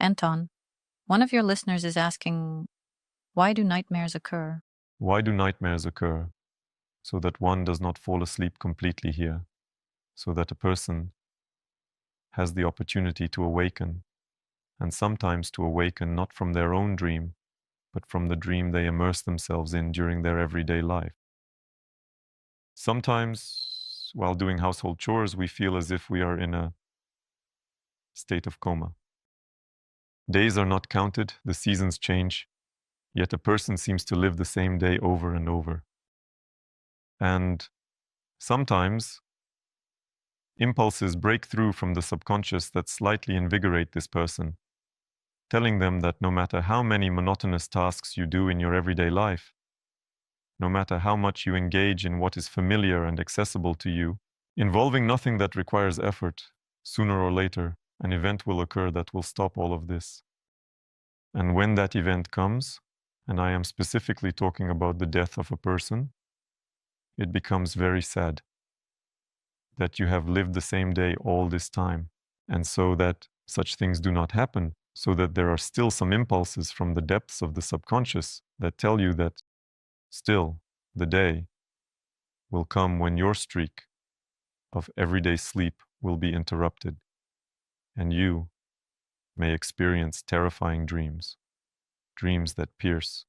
Anton, one of your listeners is asking, why do nightmares occur? Why do nightmares occur? So that one does not fall asleep completely here, so that a person has the opportunity to awaken, and sometimes to awaken not from their own dream, but from the dream they immerse themselves in during their everyday life. Sometimes, while doing household chores, we feel as if we are in a state of coma. Days are not counted, the seasons change, yet a person seems to live the same day over and over. And sometimes, impulses break through from the subconscious that slightly invigorate this person, telling them that no matter how many monotonous tasks you do in your everyday life, no matter how much you engage in what is familiar and accessible to you, involving nothing that requires effort, sooner or later, an event will occur that will stop all of this. And when that event comes, and I am specifically talking about the death of a person, it becomes very sad that you have lived the same day all this time, and so that such things do not happen, so that there are still some impulses from the depths of the subconscious that tell you that still the day will come when your streak of everyday sleep will be interrupted, and you may experience terrifying dreams, dreams that pierce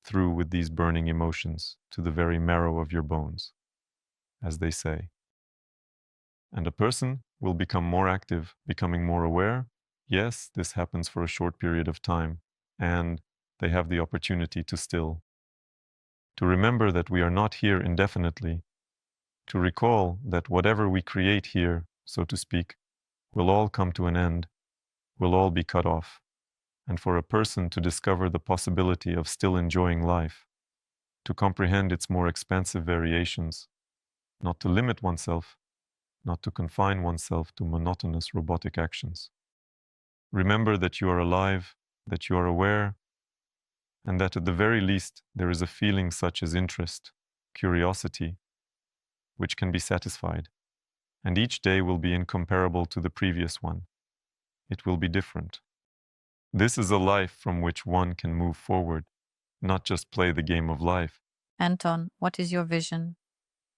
through with these burning emotions to the very marrow of your bones, as they say. And a person will become more active, becoming more aware. Yes, this happens for a short period of time, and they have the opportunity to still, to remember that we are not here indefinitely, to recall that whatever we create here, so to speak, will all come to an end, will all be cut off, and for a person to discover the possibility of still enjoying life, to comprehend its more expansive variations, not to limit oneself, not to confine oneself to monotonous robotic actions. Remember that you are alive, that you are aware, and that at the very least there is a feeling such as interest, curiosity, which can be satisfied, and each day will be incomparable to the previous one. It will be different. This is a life from which one can move forward, not just play the game of life. Anton, what is your vision?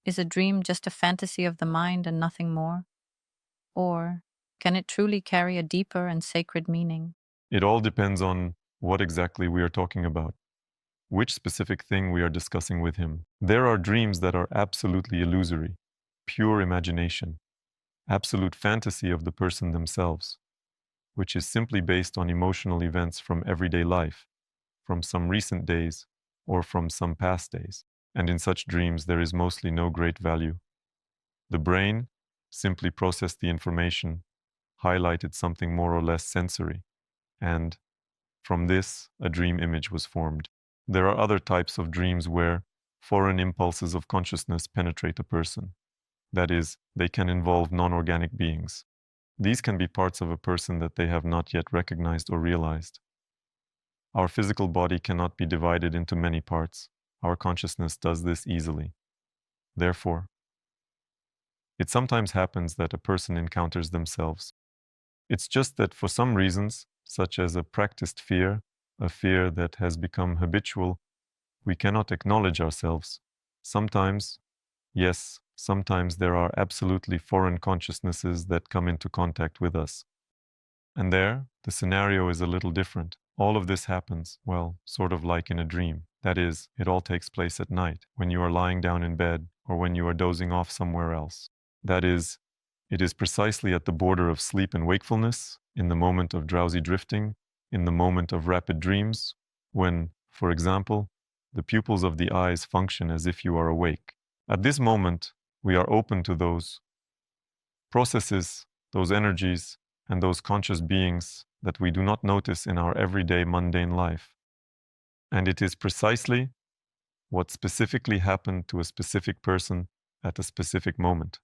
Is a dream just a fantasy of the mind and nothing more? Or can it truly carry a deeper and sacred meaning? It all depends on what exactly we are talking about, which specific thing we are discussing with him. There are dreams that are absolutely illusory, pure imagination, absolute fantasy of the person themselves, which is simply based on emotional events from everyday life, from some recent days, or from some past days. And in such dreams, there is mostly no great value. The brain simply processed the information, highlighted something more or less sensory, and from this, a dream image was formed. There are other types of dreams where foreign impulses of consciousness penetrate a person. That is, they can involve non-organic beings. These can be parts of a person that they have not yet recognized or realized. Our physical body cannot be divided into many parts. Our consciousness does this easily. Therefore, it sometimes happens that a person encounters themselves. It's just that for some reasons, such as a practiced fear, a fear that has become habitual, we cannot acknowledge ourselves. Sometimes, yes, sometimes there are absolutely foreign consciousnesses that come into contact with us. And there, the scenario is a little different. All of this happens, well, sort of like in a dream. That is, it all takes place at night, when you are lying down in bed, or when you are dozing off somewhere else. That is, it is precisely at the border of sleep and wakefulness, in the moment of drowsy drifting, in the moment of rapid dreams, when, for example, the pupils of the eyes function as if you are awake. At this moment, we are open to those processes, those energies, and those conscious beings that we do not notice in our everyday mundane life. And it is precisely what specifically happened to a specific person at a specific moment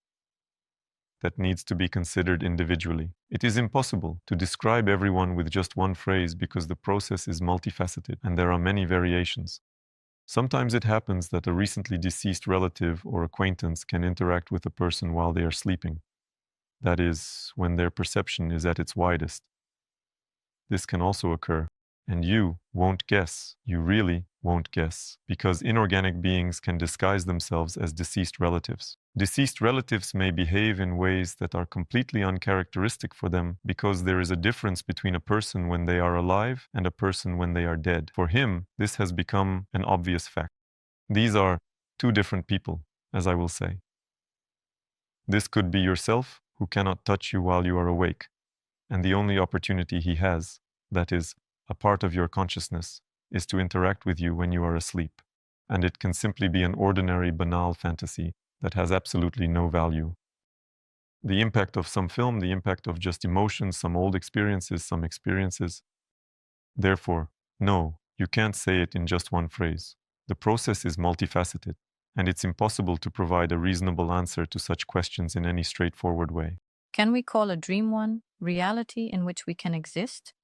that needs to be considered individually. It is impossible to describe everyone with just one phrase because the process is multifaceted and there are many variations. Sometimes it happens that a recently deceased relative or acquaintance can interact with a person while they are sleeping. That is, when their perception is at its widest. this can also occur. And you won't guess. You really won't guess. Because inorganic beings can disguise themselves as deceased relatives. Deceased relatives may behave in ways that are completely uncharacteristic for them because there is a difference between a person when they are alive and a person when they are dead. For him, this has become an obvious fact. These are two different people, as I will say. This could be yourself, who cannot touch you while you are awake, and the only opportunity he has, that is, a part of your consciousness, is to interact with you when you are asleep. And it can simply be an ordinary, banal fantasy that has absolutely no value. The impact of some film, the impact of just emotions, some old experiences, some experiences. Therefore, no, you can't say it in just one phrase. The process is multifaceted, and it's impossible to provide a reasonable answer to such questions in any straightforward way. Can we call a dream one reality in which we can exist?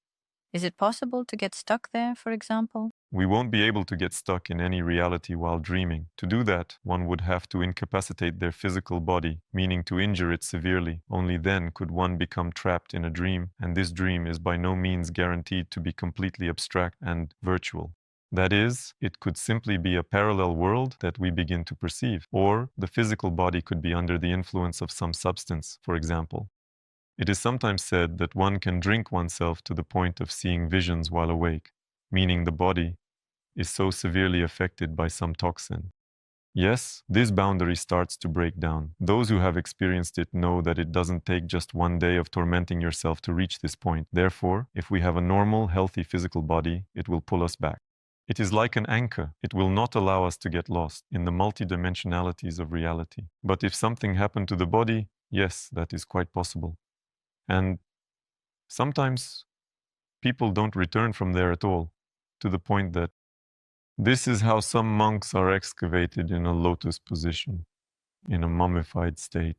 Is it possible to get stuck there, for example? We won't be able to get stuck in any reality while dreaming. To do that, one would have to incapacitate their physical body, meaning to injure it severely. Only then could one become trapped in a dream, and this dream is by no means guaranteed to be completely abstract and virtual. That is, it could simply be a parallel world that we begin to perceive, or the physical body could be under the influence of some substance, for example. It is sometimes said that one can drink oneself to the point of seeing visions while awake, meaning the body is so severely affected by some toxin. Yes, this boundary starts to break down. Those who have experienced it know that it doesn't take just one day of tormenting yourself to reach this point. Therefore, if we have a normal, healthy physical body, it will pull us back. It is like an anchor. It will not allow us to get lost in the multidimensionalities of reality. But if something happened to the body, yes, that is quite possible. And sometimes people don't return from there at all, to the point that this is how some monks are excavated in a lotus position, in a mummified state.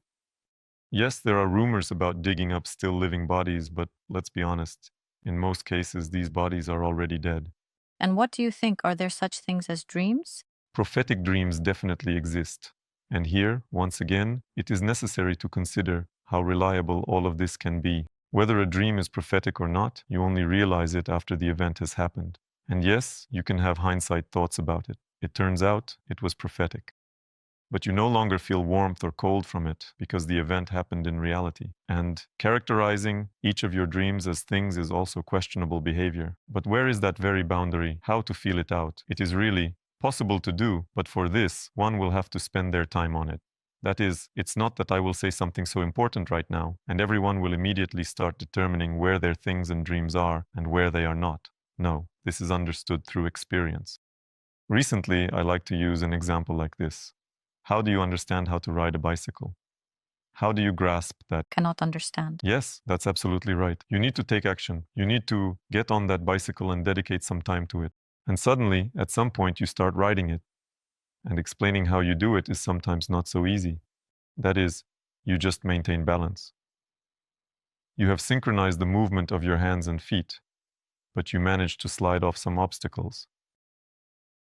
Yes, there are rumors about digging up still living bodies, but let's be honest, in most cases, these bodies are already dead. And what do you think? Are there such things as dreams? Prophetic dreams definitely exist. And here, once again, it is necessary to consider how reliable all of this can be. Whether a dream is prophetic or not, you only realize it after the event has happened. And yes, you can have hindsight thoughts about it. It turns out it was prophetic. But you no longer feel warmth or cold from it because the event happened in reality. And characterizing each of your dreams as things is also questionable behavior. But where is that very boundary? How to feel it out? It is really possible to do, but for this, one will have to spend their time on it. That is, it's not that I will say something so important right now, and everyone will immediately start determining where their things and dreams are and where they are not. No, this is understood through experience. Recently, I like to use an example like this. How do you understand how to ride a bicycle? How do you grasp that? Cannot understand. Yes, that's absolutely right. You need to take action. You need to get on that bicycle and dedicate some time to it. And suddenly, at some point, you start riding it. And explaining how you do it is sometimes not so easy. That is, you just maintain balance. You have synchronized the movement of your hands and feet, but you manage to slide off some obstacles.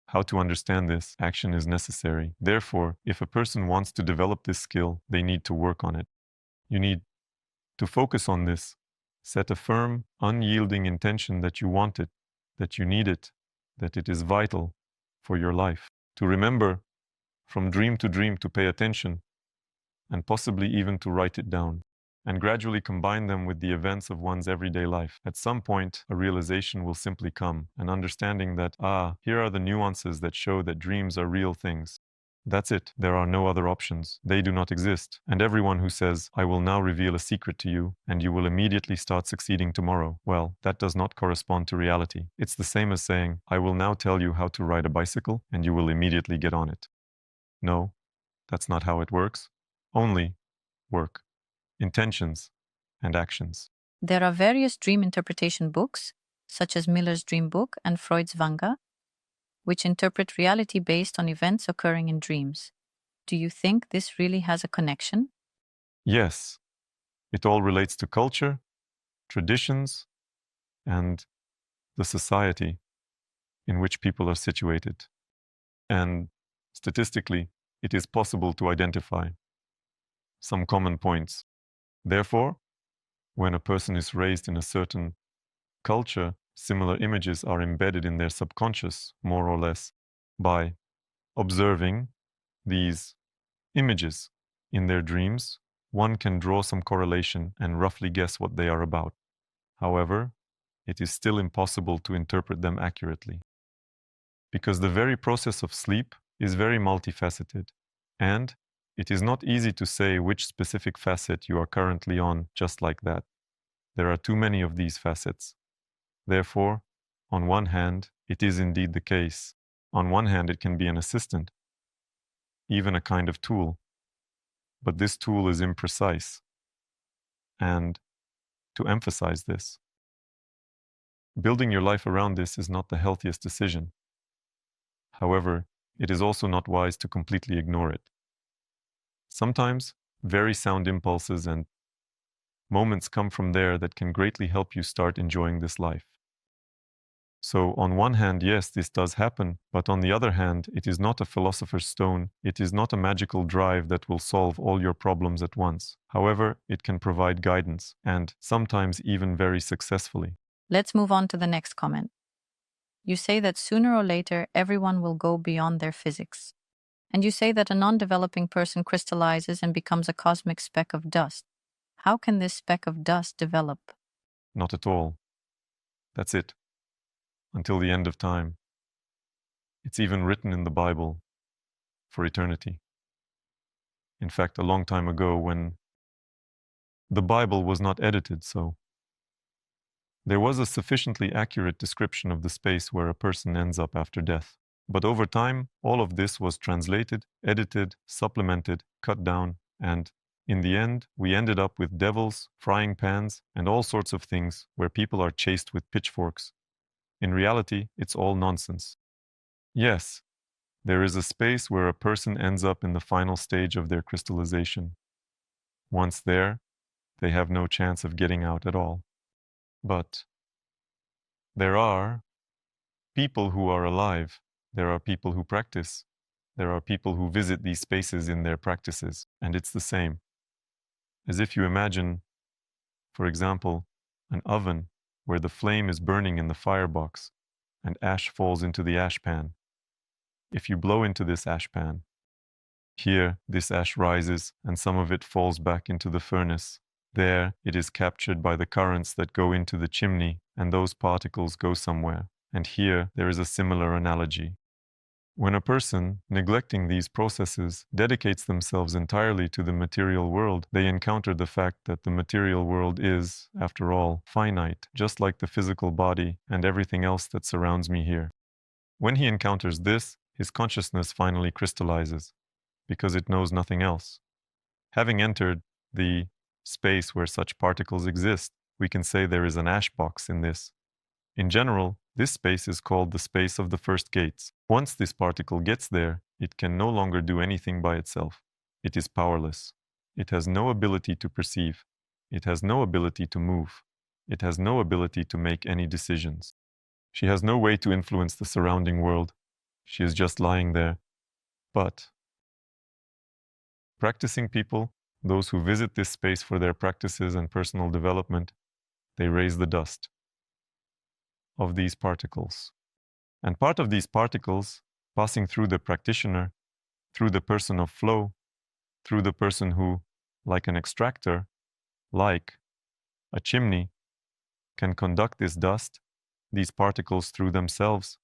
How to understand this? Action is necessary. Therefore, if a person wants to develop this skill, they need to work on it. You need to focus on this. Set a firm, unyielding intention that you want it, that you need it, that it is vital for your life. To remember from dream to pay attention, and possibly even to write it down, and gradually combine them with the events of one's everyday life. At some point, a realization will simply come, an understanding that, here are the nuances that show that dreams are real things. That's it. There are no other options. They do not exist. And everyone who says, I will now reveal a secret to you, and you will immediately start succeeding tomorrow, well, that does not correspond to reality. It's the same as saying, I will now tell you how to ride a bicycle, and you will immediately get on it. No, that's not how it works. Only work, intentions, and actions. There are various dream interpretation books, such as Miller's Dream Book and Freud's Vanga, which interpret reality based on events occurring in dreams. Do you think this really has a connection? Yes, it all relates to culture, traditions, and the society in which people are situated. And statistically, it is possible to identify some common points. Therefore, when a person is raised in a certain culture, similar images are embedded in their subconscious, more or less, by observing these images in their dreams. One can draw some correlation and roughly guess what they are about. However, it is still impossible to interpret them accurately, because the very process of sleep is very multifaceted, and it is not easy to say which specific facet you are currently on just like that. There are too many of these facets. Therefore, on one hand, it is indeed the case. On one hand, it can be an assistant, even a kind of tool. But this tool is imprecise. And to emphasize this, building your life around this is not the healthiest decision. However, it is also not wise to completely ignore it. Sometimes, very sound impulses and moments come from there that can greatly help you start enjoying this life. So, on one hand, yes, this does happen, but on the other hand, it is not a philosopher's stone. It is not a magical drive that will solve all your problems at once. However, it can provide guidance, and sometimes even very successfully. Let's move on to the next comment. You say that sooner or later everyone will go beyond their physics. And you say that a non-developing person crystallizes and becomes a cosmic speck of dust. How can this speck of dust develop? Not at all. That's it. Until the end of time. It's even written in the Bible for eternity. In fact, a long time ago when the Bible was not edited, so there was a sufficiently accurate description of the space where a person ends up after death. But over time, all of this was translated, edited, supplemented, cut down, and in the end, we ended up with devils, frying pans, and all sorts of things where people are chased with pitchforks. In reality, it's all nonsense. Yes, there is a space where a person ends up in the final stage of their crystallization. Once there, they have no chance of getting out at all. But there are people who are alive. There are people who practice. There are people who visit these spaces in their practices, and it's the same. As if you imagine, for example, an oven where the flame is burning in the firebox and ash falls into the ash pan. If you blow into this ash pan, here this ash rises and some of it falls back into the furnace. There it is captured by the currents that go into the chimney, and those particles go somewhere. And here there is a similar analogy. When a person, neglecting these processes, dedicates themselves entirely to the material world, they encounter the fact that the material world is, after all, finite, just like the physical body and everything else that surrounds me here. When he encounters this, his consciousness finally crystallizes, because it knows nothing else. Having entered the space where such particles exist, we can say there is an ash box in this. In general, this space is called the space of the first gates. Once this particle gets there, it can no longer do anything by itself. It is powerless. It has no ability to perceive. It has no ability to move. It has no ability to make any decisions. She has no way to influence the surrounding world. She is just lying there. But practicing people, those who visit this space for their practices and personal development, they raise the dust of these particles. And part of these particles, passing through the practitioner, through the person of flow, through the person who, like an extractor, like a chimney, can conduct this dust, these particles through themselves,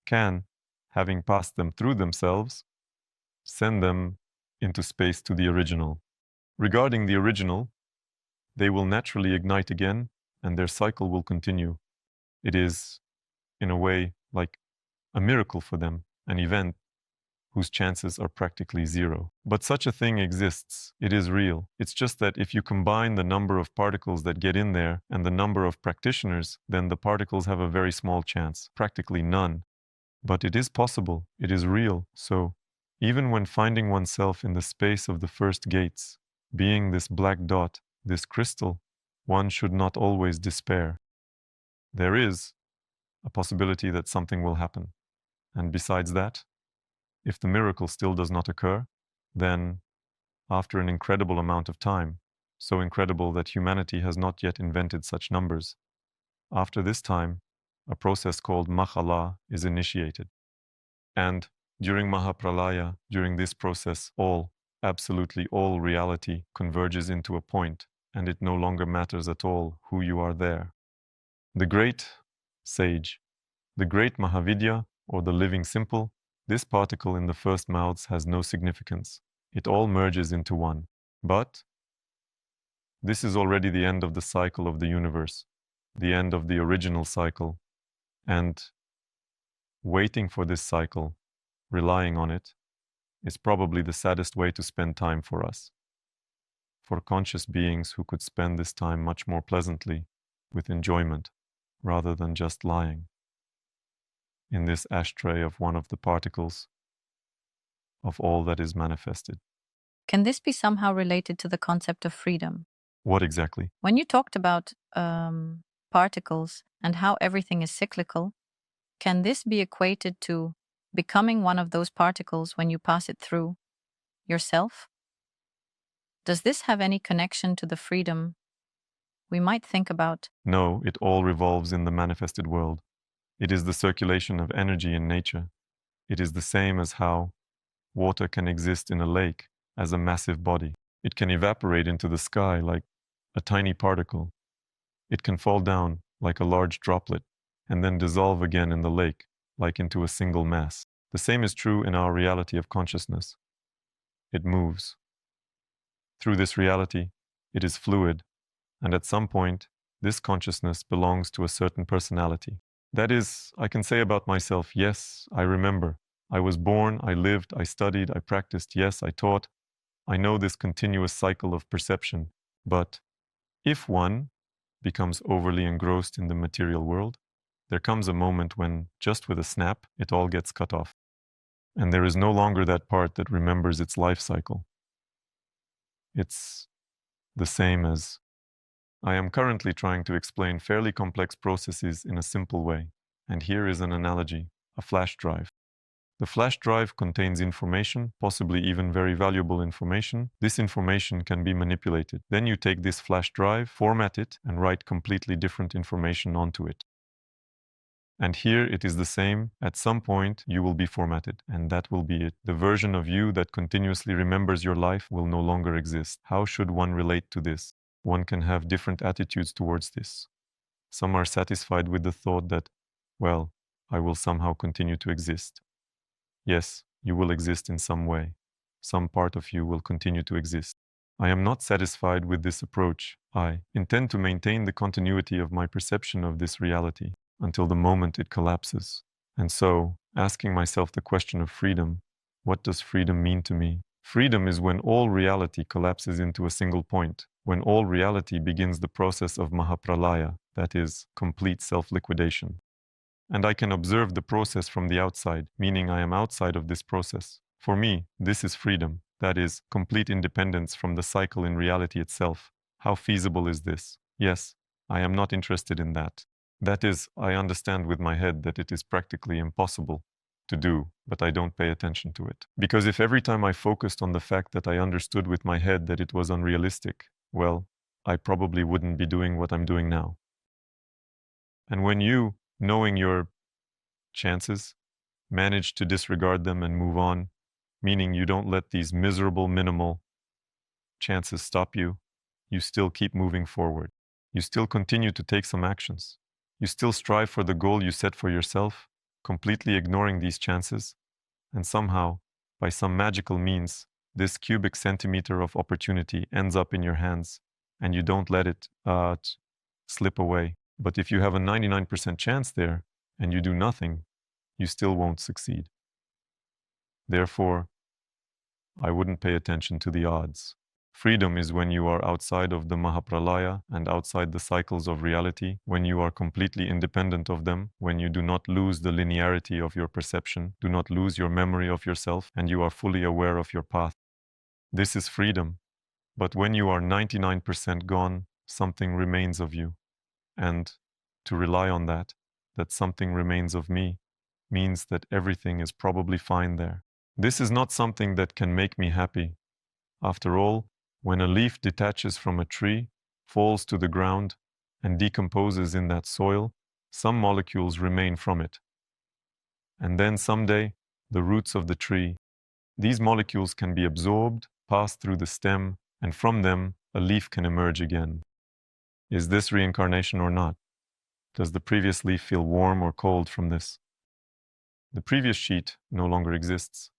can, having passed them through themselves, send them into space to the original. Regarding the original, they will naturally ignite again, and their cycle will continue. It is, in a way, like a miracle for them, an event whose chances are practically zero. But such a thing exists. It is real. It's just that if you combine the number of particles that get in there and the number of practitioners, then the particles have a very small chance, practically none. But it is possible. It is real. So, even when finding oneself in the space of the first gates, being this black dot, this crystal, one should not always despair. There is a possibility that something will happen. And besides that, if the miracle still does not occur, then after an incredible amount of time, so incredible that humanity has not yet invented such numbers, After this time, a process called Mahala is initiated. And during Mahapralaya, during this process, absolutely all reality converges into a point, and it no longer matters at all who you are there. The great sage, the great Mahavidya, or the living simple, this particle in the first mouths has no significance. It all merges into one. But this is already the end of the cycle of the universe, the end of the original cycle, and waiting for this cycle, relying on it, is probably the saddest way to spend time for us. For conscious beings who could spend this time much more pleasantly, with enjoyment, rather than just lying in this ashtray of one of the particles of all that is manifested. Can this be somehow related to the concept of freedom? What exactly? When you talked about particles and how everything is cyclical, can this be equated to becoming one of those particles when you pass it through yourself? Does this have any connection to the freedom we might think about? No, it all revolves in the manifested world. It is the circulation of energy in nature. It is the same as how water can exist in a lake as a massive body. It can evaporate into the sky like a tiny particle. It can fall down like a large droplet and then dissolve again in the lake like into a single mass. The same is true in our reality of consciousness. It moves. Through this reality, it is fluid, and at some point, this consciousness belongs to a certain personality. That is, I can say about myself, yes, I remember. I was born, I lived, I studied, I practiced, yes, I taught. I know this continuous cycle of perception. But if one becomes overly engrossed in the material world, there comes a moment when, just with a snap, it all gets cut off. And there is no longer that part that remembers its life cycle. It's the same as I am currently trying to explain fairly complex processes in a simple way. And here is an analogy, a flash drive. The flash drive contains information, possibly even very valuable information. This information can be manipulated. Then you take this flash drive, format it, and write completely different information onto it. And here it is the same. At some point, you will be formatted, and that will be it. The version of you that continuously remembers your life will no longer exist. How should one relate to this? One can have different attitudes towards this. Some are satisfied with the thought that, well, I will somehow continue to exist. Yes, you will exist in some way. Some part of you will continue to exist. I am not satisfied with this approach. I intend to maintain the continuity of my perception of this reality until the moment it collapses. And so, asking myself the question of freedom, what does freedom mean to me? Freedom is when all reality collapses into a single point, when all reality begins the process of Mahapralaya, that is, complete self-liquidation. And I can observe the process from the outside, meaning I am outside of this process. For me, this is freedom, that is, complete independence from the cycle in reality itself. How feasible is this? Yes, I am not interested in that. That is, I understand with my head that it is practically impossible to do, but I don't pay attention to it. Because if every time I focused on the fact that I understood with my head that it was unrealistic, well, I probably wouldn't be doing what I'm doing now. And when you, knowing your chances, manage to disregard them and move on, meaning you don't let these miserable, minimal chances stop you, you still keep moving forward. You still continue to take some actions. You still strive for the goal you set for yourself, completely ignoring these chances, and somehow, by some magical means, this cubic centimeter of opportunity ends up in your hands, and you don't let it slip away. But if you have a 99% chance there, and you do nothing, you still won't succeed. Therefore, I wouldn't pay attention to the odds. Freedom is when you are outside of the Mahapralaya and outside the cycles of reality, when you are completely independent of them, when you do not lose the linearity of your perception, do not lose your memory of yourself, and you are fully aware of your path. This is freedom. But when you are 99% gone, something remains of you. And to rely on that something remains of me, means that everything is probably fine there. This is not something that can make me happy. After all, when a leaf detaches from a tree, falls to the ground, and decomposes in that soil, some molecules remain from it. And then someday, the roots of the tree, these molecules can be absorbed, pass through the stem, and from them, a leaf can emerge again. Is this reincarnation or not? Does the previous leaf feel warm or cold from this? The previous sheet no longer exists.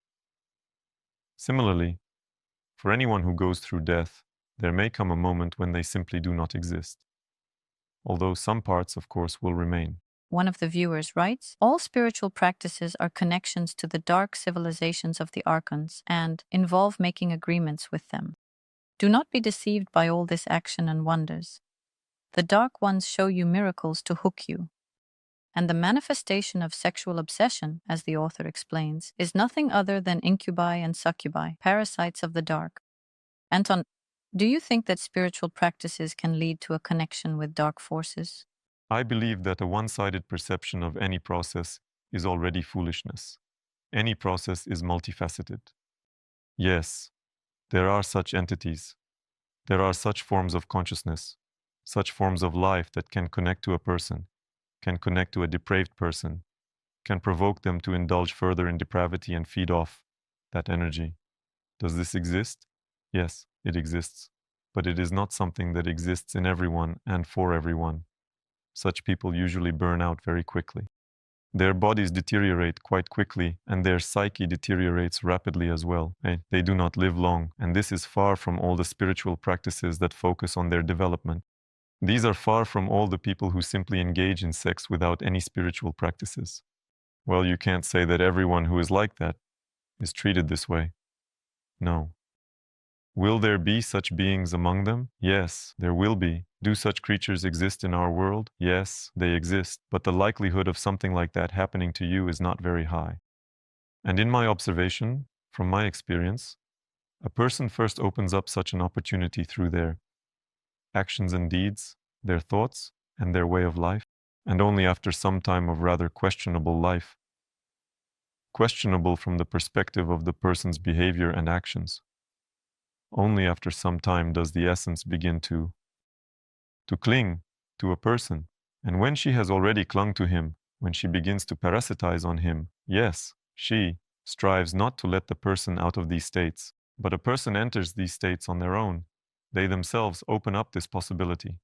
Similarly, for anyone who goes through death, there may come a moment when they simply do not exist, although some parts, of course, will remain. One of the viewers writes, all spiritual practices are connections to the dark civilizations of the archons and involve making agreements with them. Do not be deceived by all this action and wonders. The dark ones show you miracles to hook you. And the manifestation of sexual obsession, as the author explains, is nothing other than incubi and succubi, parasites of the dark. Anton, do you think that spiritual practices can lead to a connection with dark forces? I believe that a one-sided perception of any process is already foolishness. Any process is multifaceted. Yes, there are such entities. There are such forms of consciousness, such forms of life that can connect to a person, can connect to a depraved person, can provoke them to indulge further in depravity and feed off that energy. Does this exist? Yes, it exists. But it is not something that exists in everyone and for everyone. Such people usually burn out very quickly. Their bodies deteriorate quite quickly, and their psyche deteriorates rapidly as well. They do not live long, and this is far from all the spiritual practices that focus on their development. These are far from all the people who simply engage in sex without any spiritual practices. Well, you can't say that everyone who is like that is treated this way. No. Will there be such beings among them? Yes, there will be. Do such creatures exist in our world? Yes, they exist, but the likelihood of something like that happening to you is not very high. And in my observation, from my experience, a person first opens up such an opportunity through their actions and deeds, their thoughts, and their way of life, and only after some time of rather questionable life, questionable from the perspective of the person's behavior and actions. Only after some time does the essence begin to cling to a person. And when she has already clung to him, when she begins to parasitize on him, yes, she strives not to let the person out of these states, but a person enters these states on their own. They themselves open up this possibility.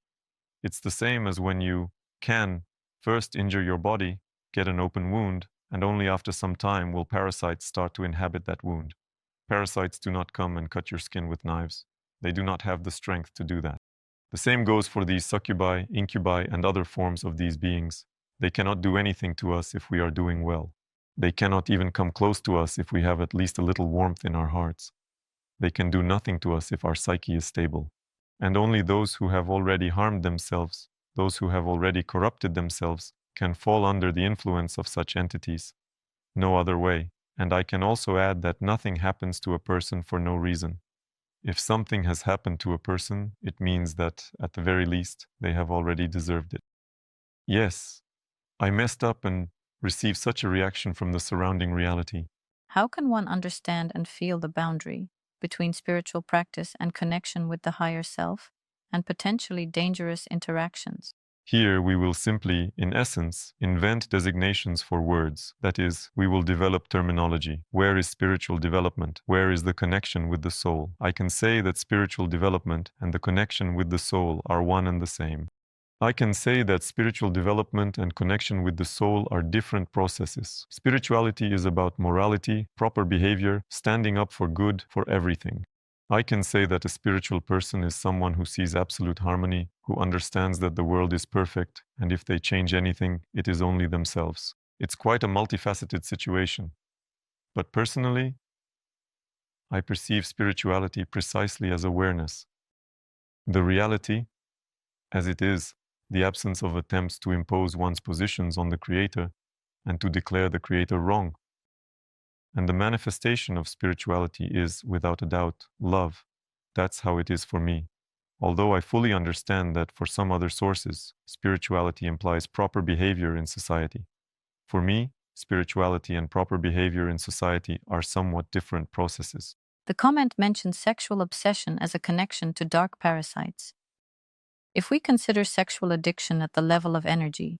It's the same as when you can first injure your body, get an open wound, and only after some time will parasites start to inhabit that wound. Parasites do not come and cut your skin with knives. They do not have the strength to do that. The same goes for these succubi, incubi, and other forms of these beings. They cannot do anything to us if we are doing well. They cannot even come close to us if we have at least a little warmth in our hearts. They can do nothing to us if our psyche is stable. And only those who have already harmed themselves, those who have already corrupted themselves, can fall under the influence of such entities. No other way. And I can also add that nothing happens to a person for no reason. If something has happened to a person, it means that, at the very least, they have already deserved it. Yes, I messed up and received such a reaction from the surrounding reality. How can one understand and feel the boundary between spiritual practice and connection with the higher self and potentially dangerous interactions? Here we will simply, in essence, invent designations for words. That is, we will develop terminology. Where is spiritual development? Where is the connection with the soul? I can say that spiritual development and the connection with the soul are one and the same. I can say that spiritual development and connection with the soul are different processes. Spirituality is about morality, proper behavior, standing up for good, for everything. I can say that a spiritual person is someone who sees absolute harmony, who understands that the world is perfect, and if they change anything, it is only themselves. It's quite a multifaceted situation. But personally, I perceive spirituality precisely as awareness. The reality, as it is, the absence of attempts to impose one's positions on the Creator and to declare the Creator wrong. And the manifestation of spirituality is, without a doubt, love. That's how it is for me. Although I fully understand that for some other sources, spirituality implies proper behavior in society. For me, spirituality and proper behavior in society are somewhat different processes. The comment mentions sexual obsession as a connection to dark parasites. If we consider sexual addiction at the level of energy,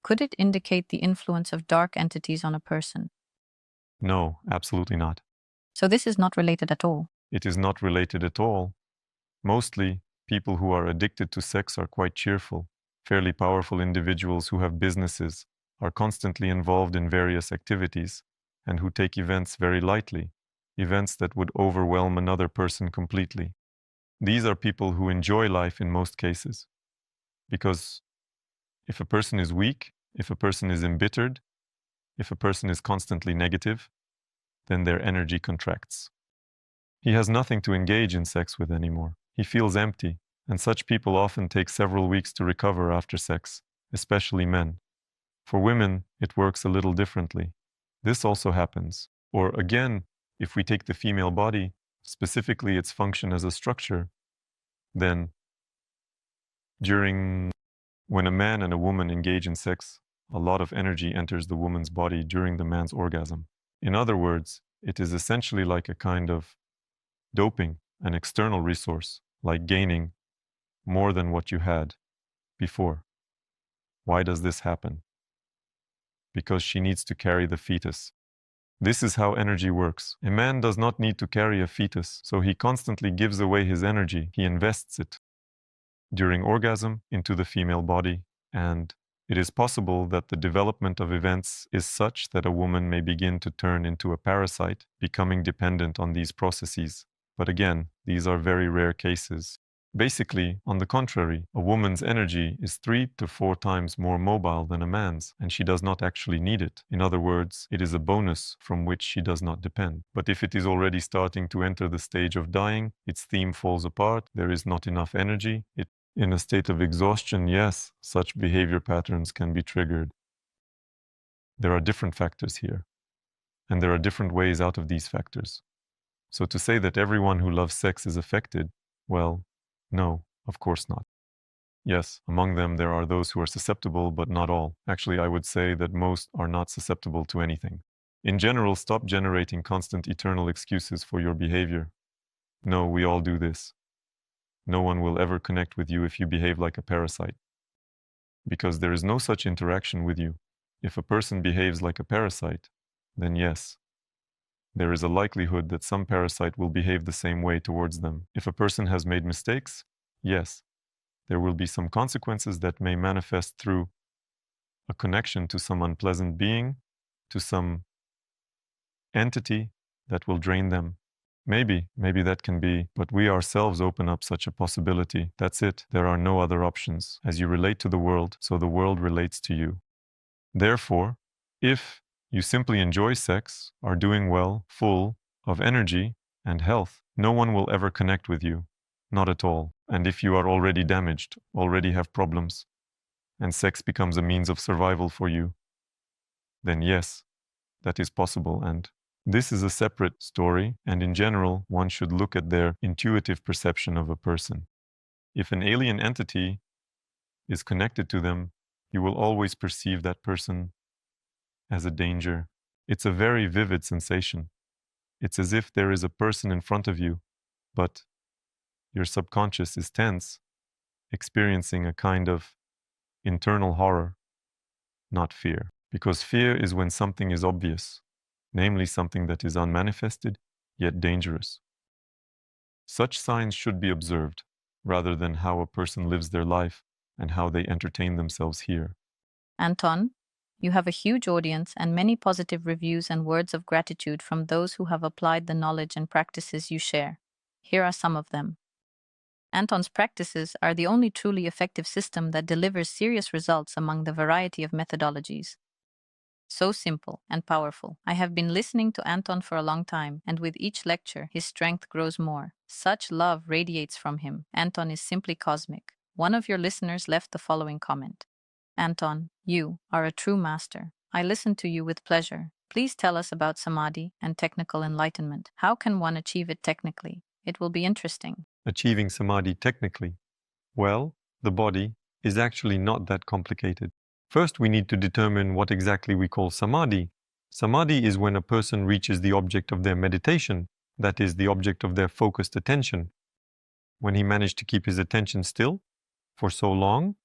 could it indicate the influence of dark entities on a person? No, absolutely not. So this is not related at all. It is not related at all. Mostly, people who are addicted to sex are quite cheerful, fairly powerful individuals who have businesses, are constantly involved in various activities, and who take events very lightly, events that would overwhelm another person completely. These are people who enjoy life in most cases. Because if a person is weak, if a person is embittered, if a person is constantly negative, then their energy contracts. He has nothing to engage in sex with anymore. He feels empty, and such people often take several weeks to recover after sex, especially men. For women, it works a little differently. This also happens. Or again, if we take the female body, specifically its function as a structure, then when a man and a woman engage in sex, a lot of energy enters the woman's body during the man's orgasm. In other words, it is essentially like a kind of doping, an external resource, like gaining more than what you had before. Why does this happen? Because she needs to carry the fetus. This is how energy works. A man does not need to carry a fetus, so he constantly gives away his energy. He invests it during orgasm into the female body, and it is possible that the development of events is such that a woman may begin to turn into a parasite, becoming dependent on these processes. But again, these are very rare cases. Basically, on the contrary, a woman's energy is 3 to 4 times more mobile than a man's, and she does not actually need it. In other words, it is a bonus from which she does not depend. But if it is already starting to enter the stage of dying, its theme falls apart, there is not enough energy, in a state of exhaustion, yes, such behavior patterns can be triggered. There are different factors here, and there are different ways out of these factors. So to say that everyone who loves sex is affected, well, no, of course not. Yes, among them there are those who are susceptible, but not all. Actually, I would say that most are not susceptible to anything. In general, stop generating constant eternal excuses for your behavior. No, we all do this. No one will ever connect with you if you behave like a parasite, because there is no such interaction with you. If a person behaves like a parasite, then yes, there is a likelihood that some parasite will behave the same way towards them. If a person has made mistakes, yes, there will be some consequences that may manifest through a connection to some unpleasant being, to some entity that will drain them. Maybe that can be, but we ourselves open up such a possibility. That's it. There are no other options. As you relate to the world, so the world relates to you. Therefore, if you simply enjoy sex, are doing well, full of energy and health, no one will ever connect with you. Not at all. And if you are already damaged, already have problems, and sex becomes a means of survival for you, then yes, that is possible. And this is a separate story, and in general, one should look at their intuitive perception of a person. If an alien entity is connected to them, you will always perceive that person as a danger. It's a very vivid sensation. It's as if there is a person in front of you, but your subconscious is tense, experiencing a kind of internal horror, not fear. Because fear is when something is obvious, namely something that is unmanifested, yet dangerous. Such signs should be observed, rather than how a person lives their life and how they entertain themselves here. Anton, you have a huge audience and many positive reviews and words of gratitude from those who have applied the knowledge and practices you share. Here are some of them. Anton's practices are the only truly effective system that delivers serious results among the variety of methodologies. So simple and powerful. I have been listening to Anton for a long time, and with each lecture, his strength grows more. Such love radiates from him. Anton is simply cosmic. One of your listeners left the following comment. Anton, you are a true master. I listen to you with pleasure. Please tell us about samadhi and technical enlightenment. How can one achieve it technically? It will be interesting. Achieving samadhi technically? Well, the body is actually not that complicated. First, we need to determine what exactly we call samadhi. Samadhi is when a person reaches the object of their meditation, that is, the object of their focused attention. When he managed to keep his attention still, for so long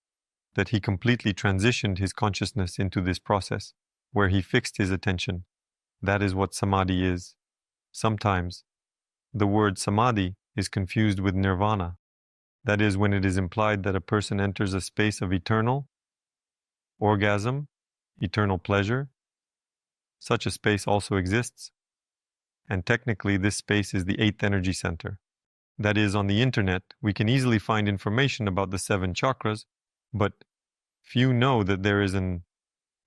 that he completely transitioned his consciousness into this process, where he fixed his attention. That is what samadhi is. Sometimes the word samadhi is confused with nirvana. That is when it is implied that a person enters a space of eternal orgasm, eternal pleasure. Such a space also exists, and technically this space is the 8th energy center. That is, on the internet, we can easily find information about the 7 chakras, but few know that there is an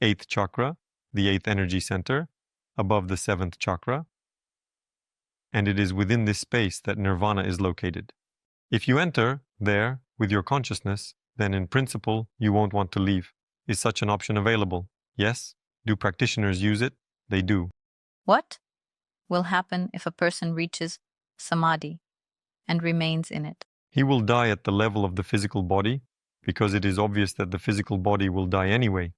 8th chakra, the 8th energy center, above the 7th chakra, and it is within this space that nirvana is located. If you enter there with your consciousness, then in principle, you won't want to leave. Is such an option available? Yes. Do practitioners use it? They do. What will happen if a person reaches samadhi and remains in it? He will die at the level of the physical body, because it is obvious that the physical body will die anyway.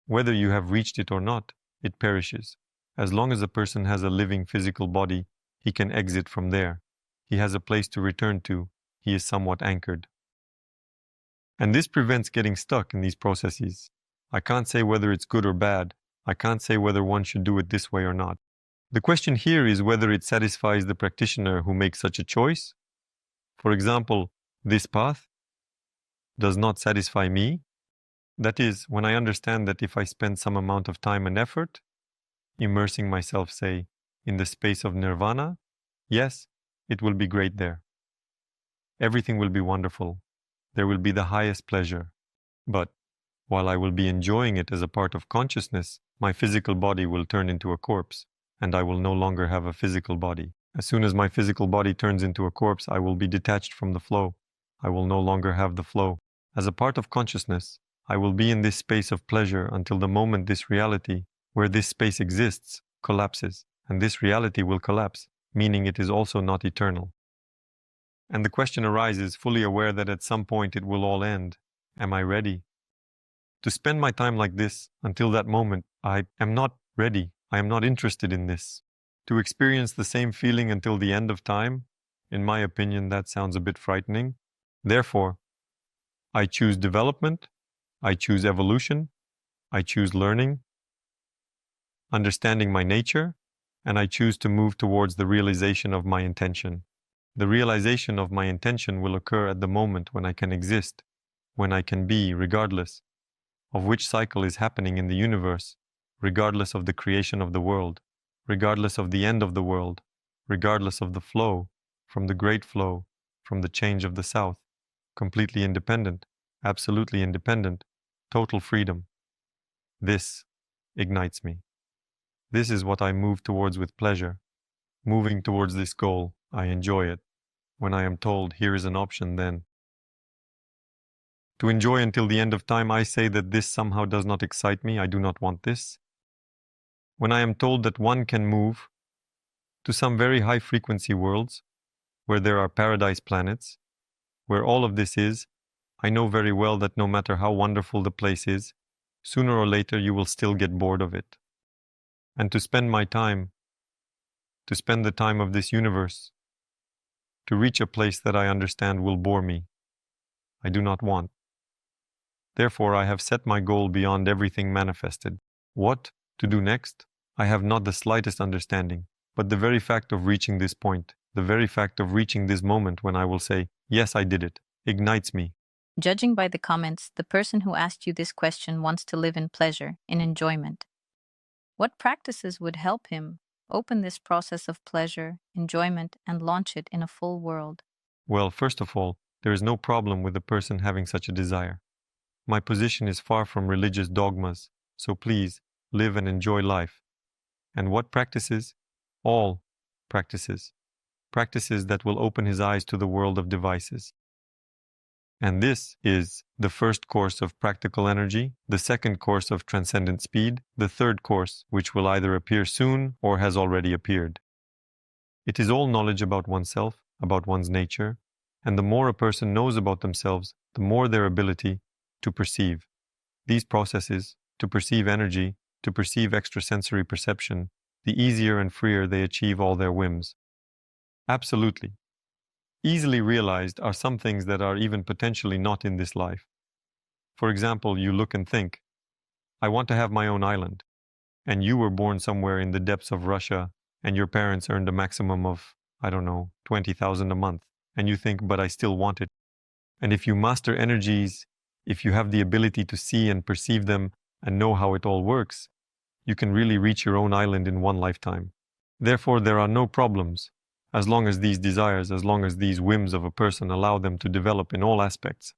Whether you have reached it or not, it perishes. As long as a person has a living physical body, he can exit from there. He has a place to return to. He is somewhat anchored. And this prevents getting stuck in these processes. I can't say whether it's good or bad. I can't say whether one should do it this way or not. The question here is whether it satisfies the practitioner who makes such a choice. For example, this path does not satisfy me. That is, when I understand that if I spend some amount of time and effort, immersing myself, say, in the space of nirvana, yes, it will be great there. Everything will be wonderful. There will be the highest pleasure. But while I will be enjoying it as a part of consciousness, my physical body will turn into a corpse, and I will no longer have a physical body. As soon as my physical body turns into a corpse, I will be detached from the flow. I will no longer have the flow. As a part of consciousness, I will be in this space of pleasure until the moment this reality, where this space exists, collapses, and this reality will collapse, meaning it is also not eternal. And the question arises, fully aware that at some point it will all end. Am I ready? To spend my time like this until that moment, I am not ready. I am not interested in this. To experience the same feeling until the end of time, in my opinion, that sounds a bit frightening. Therefore, I choose development, I choose evolution, I choose learning, understanding my nature, and I choose to move towards the realization of my intention. The realization of my intention will occur at the moment when I can exist, when I can be, regardless of which cycle is happening in the universe, regardless of the creation of the world, regardless of the end of the world, regardless of the flow, from the great flow, from the change of the South, completely independent, absolutely independent, total freedom. This ignites me. This is what I move towards with pleasure. Moving towards this goal, I enjoy it. When I am told, here is an option, then to enjoy until the end of time, I say that this somehow does not excite me. I do not want this. When I am told that one can move to some very high frequency worlds, where there are paradise planets, where all of this is, I know very well that no matter how wonderful the place is, sooner or later you will still get bored of it. And to spend my time, to spend the time of this universe, to reach a place that I understand will bore me, I do not want. Therefore, I have set my goal beyond everything manifested. What to do next? I have not the slightest understanding, but the very fact of reaching this point, the very fact of reaching this moment when I will say, yes, I did it, ignites me. Judging by the comments, the person who asked you this question wants to live in pleasure, in enjoyment. What practices would help him open this process of pleasure, enjoyment, and launch it in a full world? Well, first of all, there is no problem with a person having such a desire. My position is far from religious dogmas, so please, live and enjoy life. And what practices? All practices. Practices that will open his eyes to the world of devices. And this is the first course of practical energy, the second course of transcendent speed, the third course, which will either appear soon or has already appeared. It is all knowledge about oneself, about one's nature, and the more a person knows about themselves, the more their ability to perceive these processes, to perceive energy, to perceive extrasensory perception, the easier and freer they achieve all their whims. Absolutely. easily realized are some things that are even potentially not in this life. For example, you look and think, I want to have my own island. And you were born somewhere in the depths of Russia, and your parents earned a maximum of, I don't know, 20,000 a month. And you think, but I still want it. And if you master energies, if you have the ability to see and perceive them and know how it all works, you can really reach your own island in one lifetime. Therefore, there are no problems, as long as these desires, as long as these whims of a person allow them to develop in all aspects.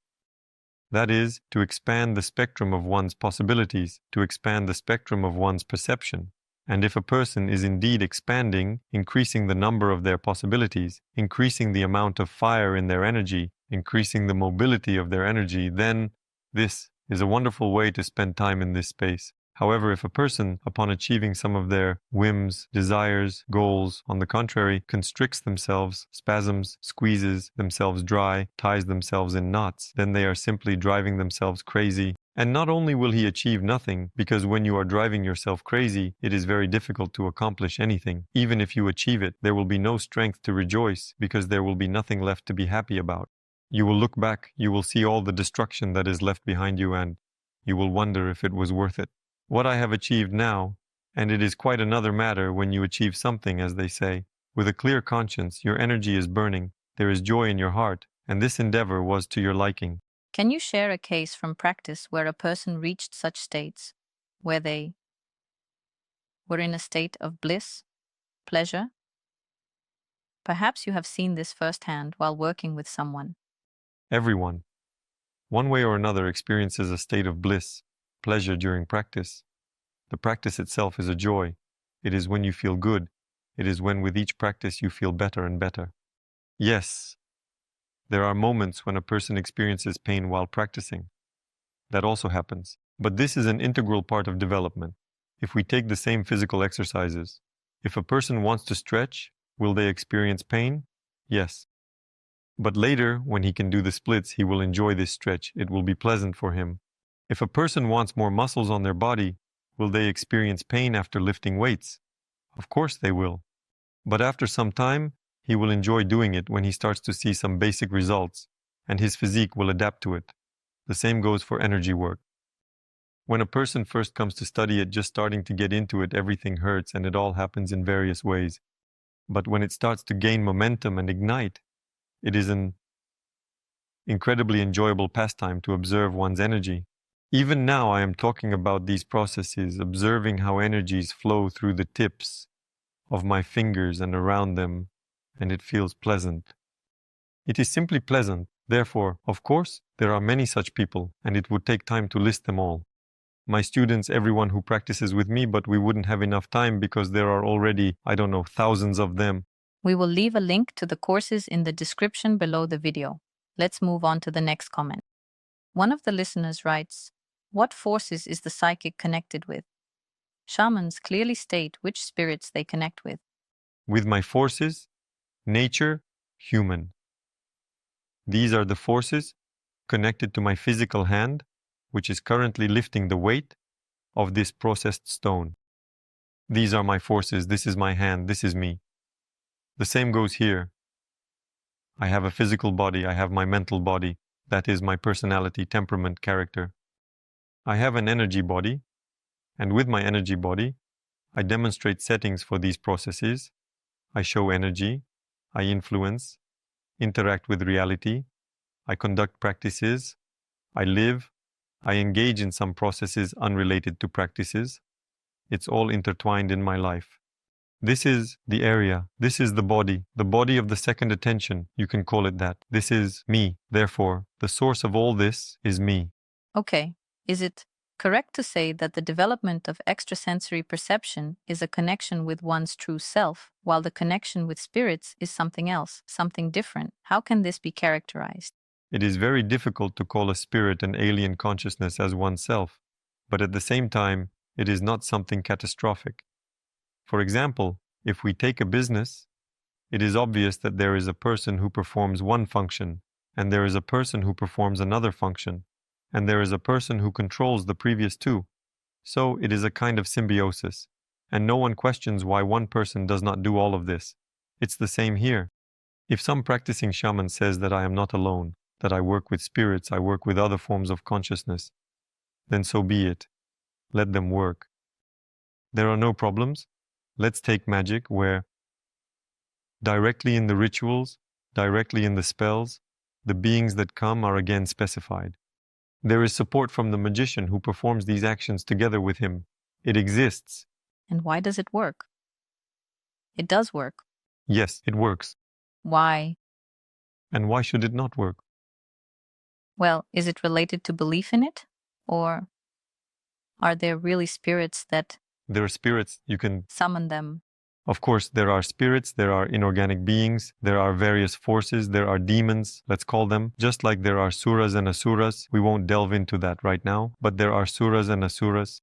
That is, to expand the spectrum of one's possibilities, to expand the spectrum of one's perception. And if a person is indeed expanding, increasing the number of their possibilities, increasing the amount of fire in their energy, increasing the mobility of their energy, then this is a wonderful way to spend time in this space. However, if a person, upon achieving some of their whims, desires, goals, on the contrary, constricts themselves, spasms, squeezes themselves dry, ties themselves in knots, then they are simply driving themselves crazy. And not only will he achieve nothing, because when you are driving yourself crazy, it is very difficult to accomplish anything. Even if you achieve it, there will be no strength to rejoice, because there will be nothing left to be happy about. You will look back, you will see all the destruction that is left behind you, and you will wonder if it was worth it. What I have achieved now, and it is quite another matter when you achieve something, as they say, with a clear conscience, your energy is burning, there is joy in your heart, and this endeavor was to your liking. Can you share a case from practice where a person reached such states, where they were in a state of bliss, pleasure? Perhaps you have seen this firsthand while working with someone. Everyone, one way or another, experiences a state of bliss, pleasure during practice. The practice itself is a joy. It is when you feel good. It is when with each practice you feel better and better. Yes, there are moments when a person experiences pain while practicing. That also happens. But this is an integral part of development. If we take the same physical exercises, if a person wants to stretch, will they experience pain? Yes. But later, when he can do the splits, he will enjoy this stretch. It will be pleasant for him. If a person wants more muscles on their body, will they experience pain after lifting weights? Of course they will. But after some time, he will enjoy doing it when he starts to see some basic results, and his physique will adapt to it. The same goes for energy work. When a person first comes to study it, just starting to get into it, everything hurts and it all happens in various ways. But when it starts to gain momentum and ignite, it is an incredibly enjoyable pastime to observe one's energy. Even now I am talking about these processes, observing how energies flow through the tips of my fingers and around them, and it feels pleasant. It is simply pleasant. Therefore, of course, there are many such people, and it would take time to list them all. My students, everyone who practices with me, but we wouldn't have enough time because there are already, thousands of them. We will leave a link to the courses in the description below the video. Let's move on to the next comment. One of the listeners writes, what forces is the psychic connected with? Shamans clearly state which spirits they connect with. With my forces, nature, human. These are the forces connected to my physical hand, which is currently lifting the weight of this processed stone. These are my forces, this is my hand, this is me. The same goes here. I have a physical body, I have my mental body, that is my personality, temperament, character. I have an energy body, and with my energy body, I demonstrate settings for these processes. I show energy, I influence, interact with reality, I conduct practices, I live, I engage in some processes unrelated to practices. It's all intertwined in my life. This is the area, this is the body of the second attention, you can call it that. This is me, therefore, the source of all this is me. Okay, is it correct to say that the development of extrasensory perception is a connection with one's true self, while the connection with spirits is something else, something different? How can this be characterized? It is very difficult to call a spirit an alien consciousness as oneself, but at the same time, it is not something catastrophic. For example, if we take a business, it is obvious that there is a person who performs one function, and there is a person who performs another function, and there is a person who controls the previous two. So it is a kind of symbiosis, and no one questions why one person does not do all of this. It's the same here. If some practicing shaman says that I am not alone, that I work with spirits, I work with other forms of consciousness, then so be it. Let them work. There are no problems. Let's take magic, where directly in the rituals, directly in the spells, the beings that come are again specified. There is support from the magician who performs these actions together with him. It exists. And why does it work? It does work. Yes, it works. Why? And why should it not work? Well, is it related to belief in it? Or are there really spirits that There are spirits, you can... summon them? Of course, there are spirits, there are inorganic beings, there are various forces, there are demons, let's call them. Just like there are suras and asuras, we won't delve into that right now, but there are suras and asuras.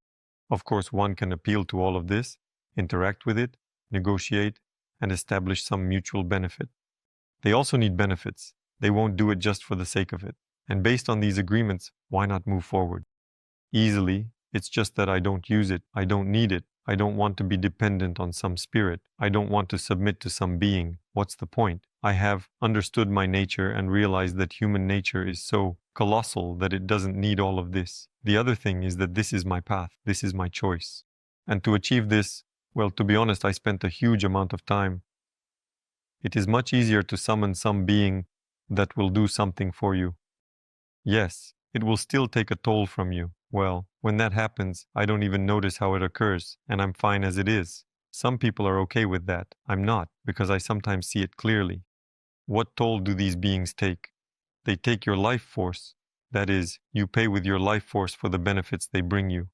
Of course, one can appeal to all of this, interact with it, negotiate, and establish some mutual benefit. They also need benefits. They won't do it just for the sake of it. And based on these agreements, why not move forward? Easily, it's just that I don't use it, I don't need it. I don't want to be dependent on some spirit. I don't want to submit to some being. What's the point? I have understood my nature and realized that human nature is so colossal that it doesn't need all of this. The other thing is that this is my path. This is my choice. And to achieve this, well, to be honest, I spent a huge amount of time. It is much easier to summon some being that will do something for you. Yes, it will still take a toll from you. Well, when that happens, I don't even notice how it occurs, and I'm fine as it is. Some people are okay with that. I'm not, because I sometimes see it clearly. What toll do these beings take? They take your life force. That is, you pay with your life force for the benefits they bring you.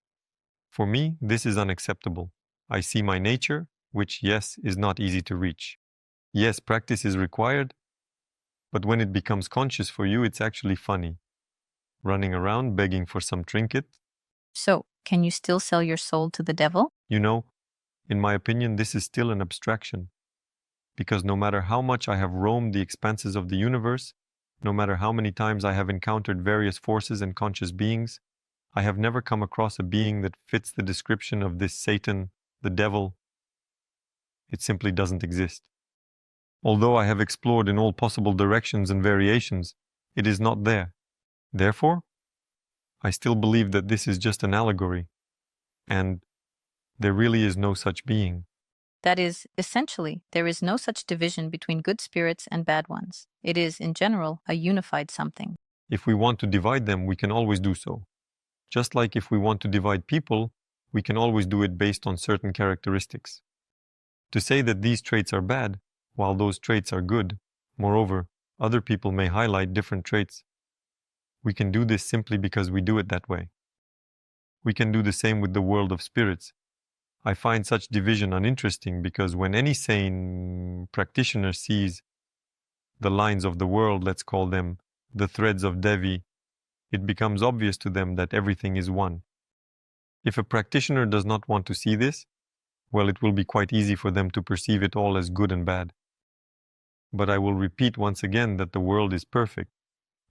For me, this is unacceptable. I see my nature, which, yes, is not easy to reach. Yes, practice is required, but when it becomes conscious for you, it's actually funny. Running around begging for some trinket. So, can you still sell your soul to the devil? You know, in my opinion, this is still an abstraction. Because no matter how much I have roamed the expanses of the universe, no matter how many times I have encountered various forces and conscious beings, I have never come across a being that fits the description of this Satan, the devil. It simply doesn't exist. Although I have explored in all possible directions and variations, it is not there. Therefore, I still believe that this is just an allegory, and there really is no such being. That is, essentially, there is no such division between good spirits and bad ones. It is, in general, a unified something. If we want to divide them, we can always do so. Just like if we want to divide people, we can always do it based on certain characteristics. To say that these traits are bad, while those traits are good, moreover, other people may highlight different traits. We can do this simply because we do it that way. We can do the same with the world of spirits. I find such division uninteresting because when any sane practitioner sees the lines of the world, let's call them the threads of Devi, it becomes obvious to them that everything is one. If a practitioner does not want to see this, well, it will be quite easy for them to perceive it all as good and bad. But I will repeat once again that the world is perfect.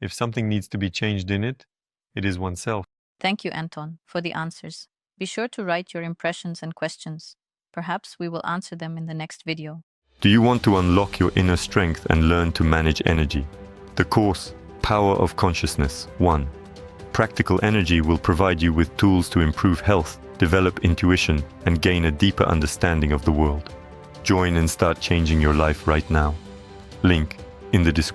If something needs to be changed in it, it is oneself. Thank you, Anton, for the answers. Be sure to write your impressions and questions. Perhaps we will answer them in the next video. Do you want to unlock your inner strength and learn to manage energy? The course, Power of Consciousness 1. Practical Energy will provide you with tools to improve health, develop intuition, and gain a deeper understanding of the world. Join and start changing your life right now. Link in the description.